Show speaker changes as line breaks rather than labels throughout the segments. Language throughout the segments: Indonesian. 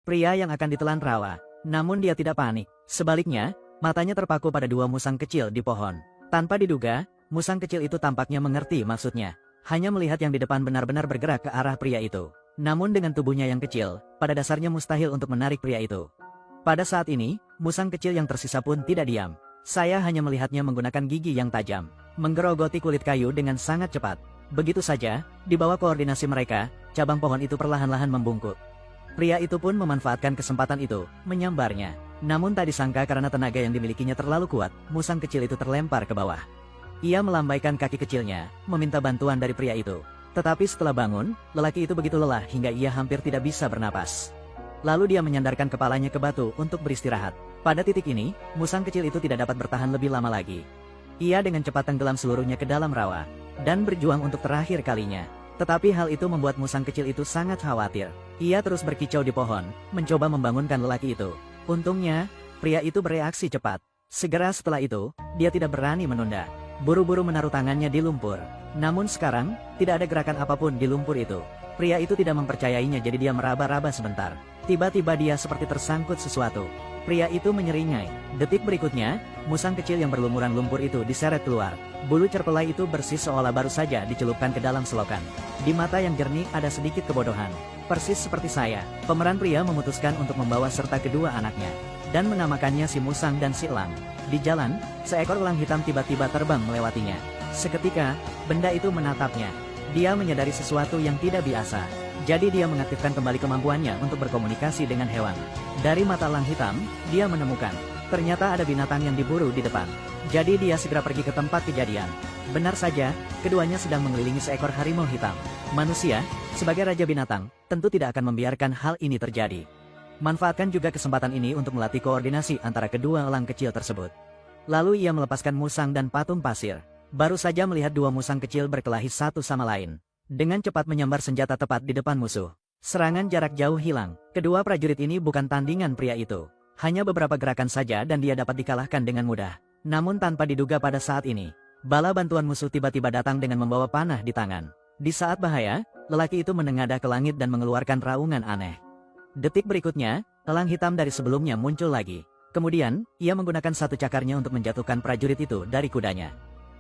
pria yang akan ditelan rawa. Namun dia tidak panik. Sebaliknya, matanya terpaku pada dua musang kecil di pohon. Tanpa diduga, musang kecil itu tampaknya mengerti maksudnya. Hanya melihat yang di depan benar-benar bergerak ke arah pria itu. Namun dengan tubuhnya yang kecil, pada dasarnya mustahil untuk menarik pria itu. Pada saat ini, musang kecil yang tersisa pun tidak diam. Saya hanya melihatnya menggunakan gigi yang tajam, menggerogoti kulit kayu dengan sangat cepat. Begitu saja, di bawah koordinasi mereka, cabang pohon itu perlahan-lahan membungkuk. Pria itu pun memanfaatkan kesempatan itu, menyambarnya. Namun tak disangka karena tenaga yang dimilikinya terlalu kuat, musang kecil itu terlempar ke bawah. Ia melambaikan kaki kecilnya, meminta bantuan dari pria itu. Tetapi setelah bangun, lelaki itu begitu lelah hingga ia hampir tidak bisa bernapas. Lalu dia menyandarkan kepalanya ke batu untuk beristirahat. Pada titik ini, musang kecil itu tidak dapat bertahan lebih lama lagi. Ia dengan cepat tenggelam seluruhnya ke dalam rawa, dan berjuang untuk terakhir kalinya. Tetapi hal itu membuat musang kecil itu sangat khawatir. Ia terus berkicau di pohon, mencoba membangunkan lelaki itu. Untungnya, pria itu bereaksi cepat. Segera setelah itu, dia tidak berani menunda. Buru-buru menaruh tangannya di lumpur. Namun sekarang, tidak ada gerakan apapun di lumpur itu. Pria itu tidak mempercayainya jadi dia meraba-raba sebentar. Tiba-tiba dia seperti tersangkut sesuatu. Pria itu menyeringai. Detik berikutnya, musang kecil yang berlumuran lumpur itu diseret keluar. Bulu cerpelai itu bersih seolah baru saja dicelupkan ke dalam selokan. Di mata yang jernih ada sedikit kebodohan. Persis seperti saya, pemeran pria memutuskan untuk membawa serta kedua anaknya. Dan menamakannya si musang dan si elang. Di jalan, seekor elang hitam tiba-tiba terbang melewatinya. Seketika, benda itu menatapnya. Dia menyadari sesuatu yang tidak biasa. Jadi dia mengaktifkan kembali kemampuannya untuk berkomunikasi dengan hewan. Dari mata elang hitam, dia menemukan. Ternyata ada binatang yang diburu di depan. Jadi dia segera pergi ke tempat kejadian. Benar saja, keduanya sedang mengelilingi seekor harimau hitam. Manusia, sebagai raja binatang, tentu tidak akan membiarkan hal ini terjadi. Manfaatkan juga kesempatan ini untuk melatih koordinasi antara kedua elang kecil tersebut. Lalu ia melepaskan musang dan patung pasir. Baru saja melihat dua musang kecil berkelahi satu sama lain. Dengan cepat menyambar senjata tepat di depan musuh. Serangan jarak jauh hilang. Kedua prajurit ini bukan tandingan pria itu. Hanya beberapa gerakan saja dan dia dapat dikalahkan dengan mudah. Namun tanpa diduga pada saat ini, bala bantuan musuh tiba-tiba datang dengan membawa panah di tangan. Di saat bahaya, lelaki itu menengadah ke langit dan mengeluarkan raungan aneh. Detik berikutnya, elang hitam dari sebelumnya muncul lagi. Kemudian, ia menggunakan satu cakarnya untuk menjatuhkan prajurit itu dari kudanya.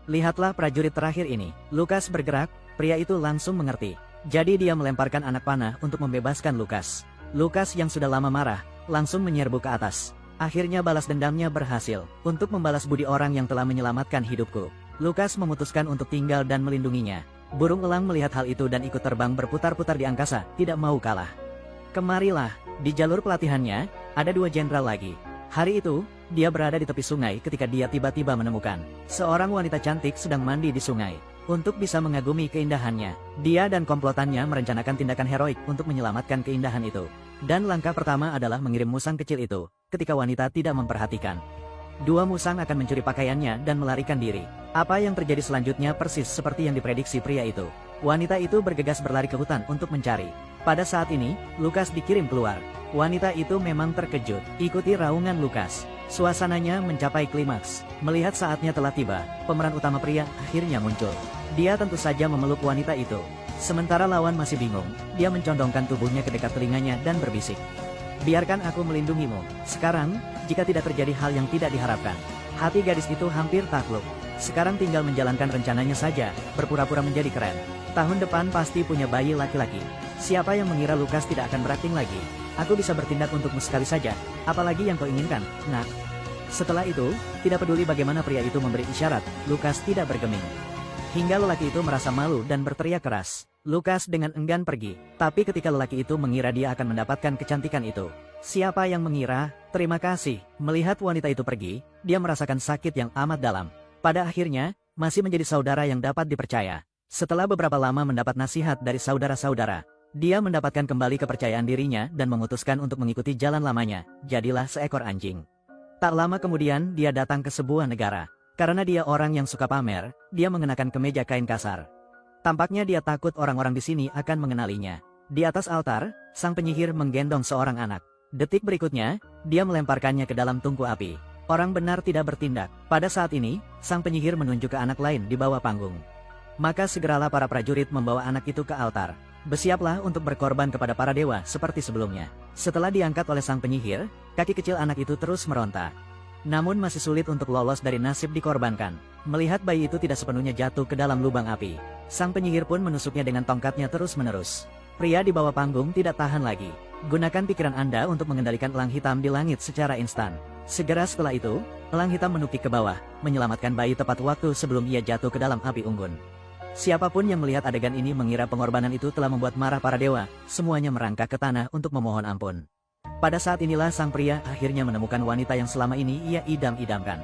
Lihatlah prajurit terakhir ini. Lukas bergerak, pria itu langsung mengerti. Jadi dia melemparkan anak panah untuk membebaskan Lukas. Lukas yang sudah lama marah, langsung menyerbu ke atas. Akhirnya balas dendamnya berhasil. Untuk membalas budi orang yang telah menyelamatkan hidupku. Lukas memutuskan untuk tinggal dan melindunginya. Burung elang melihat hal itu dan ikut terbang berputar-putar di angkasa, tidak mau kalah. Kemarilah, di jalur pelatihannya, ada dua jenderal lagi. Hari itu, dia berada di tepi sungai ketika dia tiba-tiba menemukan seorang wanita cantik sedang mandi di sungai. Untuk bisa mengagumi keindahannya, dia dan komplotannya merencanakan tindakan heroik untuk menyelamatkan keindahan itu. Dan langkah pertama adalah mengirim musang kecil itu, ketika wanita tidak memperhatikan. Dua musang akan mencuri pakaiannya dan melarikan diri. Apa yang terjadi selanjutnya persis seperti yang diprediksi pria itu. Wanita itu bergegas berlari ke hutan untuk mencari. Pada saat ini, Lukas dikirim keluar. Wanita itu memang terkejut. Ikuti raungan Lukas. Suasananya mencapai klimaks. Melihat saatnya telah tiba, pemeran utama pria akhirnya muncul. Dia tentu saja memeluk wanita itu. Sementara lawan masih bingung, dia mencondongkan tubuhnya ke dekat telinganya dan berbisik. Biarkan aku melindungimu. Sekarang, jika tidak terjadi hal yang tidak diharapkan. Hati gadis itu hampir takluk. Sekarang tinggal menjalankan rencananya saja, berpura-pura menjadi keren. Tahun depan pasti punya bayi laki-laki. Siapa yang mengira Lukas tidak akan berakting lagi? Aku bisa bertindak untukmu sekali saja, apalagi yang kau inginkan, nak. Setelah itu, tidak peduli bagaimana pria itu memberi isyarat, Lukas tidak bergeming. Hingga lelaki itu merasa malu dan berteriak keras. Lukas dengan enggan pergi. Tapi ketika lelaki itu mengira dia akan mendapatkan kecantikan itu. Siapa yang mengira? Terima kasih. Melihat wanita itu pergi, dia merasakan sakit yang amat dalam. Pada akhirnya, masih menjadi saudara yang dapat dipercaya. Setelah beberapa lama mendapat nasihat dari saudara-saudara, dia mendapatkan kembali kepercayaan dirinya dan memutuskan untuk mengikuti jalan lamanya. Jadilah seekor anjing. Tak lama kemudian dia datang ke sebuah negara. Karena dia orang yang suka pamer, dia mengenakan kemeja kain kasar. Tampaknya dia takut orang-orang di sini akan mengenalinya. Di atas altar, sang penyihir menggendong seorang anak. Detik berikutnya, dia melemparkannya ke dalam tungku api. Orang benar tidak bertindak. Pada saat ini, sang penyihir menunjuk ke anak lain di bawah panggung. Maka segeralah para prajurit membawa anak itu ke altar. Bersiaplah untuk berkorban kepada para dewa seperti sebelumnya. Setelah diangkat oleh sang penyihir, kaki kecil anak itu terus meronta. Namun masih sulit untuk lolos dari nasib dikorbankan. Melihat bayi itu tidak sepenuhnya jatuh ke dalam lubang api, sang penyihir pun menusuknya dengan tongkatnya terus-menerus. Pria di bawah panggung tidak tahan lagi. Gunakan pikiran Anda untuk mengendalikan elang hitam di langit secara instan. Segera setelah itu, elang hitam menukik ke bawah, menyelamatkan bayi tepat waktu sebelum ia jatuh ke dalam api unggun. Siapapun yang melihat adegan ini mengira pengorbanan itu telah membuat marah para dewa, semuanya merangkak ke tanah untuk memohon ampun. Pada saat inilah sang pria akhirnya menemukan wanita yang selama ini ia idam-idamkan.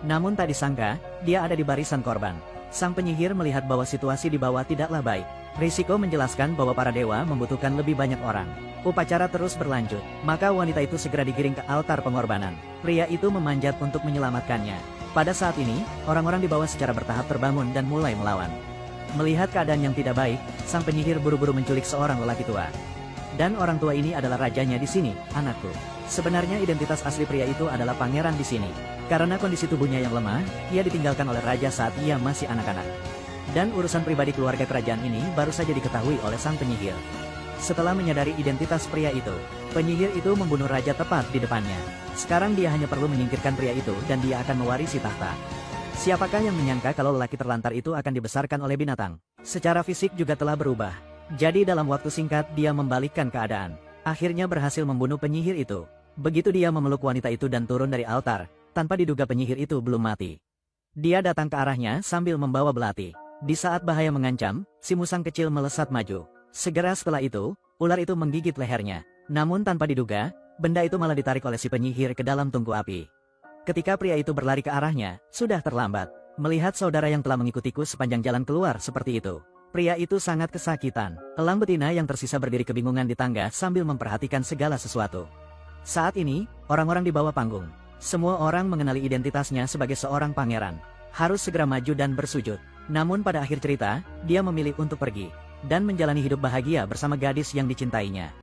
Namun tak disangka, dia ada di barisan korban. Sang penyihir melihat bahwa situasi di bawah tidaklah baik. Risiko menjelaskan bahwa para dewa membutuhkan lebih banyak orang. Upacara terus berlanjut, maka wanita itu segera digiring ke altar pengorbanan. Pria itu memanjat untuk menyelamatkannya. Pada saat ini, orang-orang di bawah secara bertahap terbangun dan mulai melawan. Melihat keadaan yang tidak baik, sang penyihir buru-buru menculik seorang lelaki tua. Dan orang tua ini adalah rajanya di sini, anakku. Sebenarnya identitas asli pria itu adalah pangeran di sini. Karena kondisi tubuhnya yang lemah, ia ditinggalkan oleh raja saat ia masih anak-anak. Dan urusan pribadi keluarga kerajaan ini baru saja diketahui oleh sang penyihir. Setelah menyadari identitas pria itu, penyihir itu membunuh raja tepat di depannya. Sekarang dia hanya perlu menyingkirkan pria itu dan dia akan mewarisi tahta. Siapakah yang menyangka kalau lelaki terlantar itu akan dibesarkan oleh binatang? Secara fisik juga telah berubah. Jadi dalam waktu singkat dia membalikkan keadaan. Akhirnya berhasil membunuh penyihir itu. Begitu dia memeluk wanita itu dan turun dari altar, tanpa diduga penyihir itu belum mati. Dia datang ke arahnya sambil membawa belati. Di saat bahaya mengancam, si musang kecil melesat maju. Segera setelah itu, ular itu menggigit lehernya. Namun tanpa diduga, benda itu malah ditarik oleh si penyihir ke dalam tungku api. Ketika pria itu berlari ke arahnya, sudah terlambat. Melihat saudara yang telah mengikutiku sepanjang jalan keluar seperti itu, pria itu sangat kesakitan. Elang betina yang tersisa berdiri kebingungan di tangga sambil memperhatikan segala sesuatu. Saat ini, orang-orang di bawah panggung. Semua orang mengenali identitasnya sebagai seorang pangeran. Harus segera maju dan bersujud. Namun pada akhir cerita, dia memilih untuk pergi dan menjalani hidup bahagia bersama gadis yang dicintainya.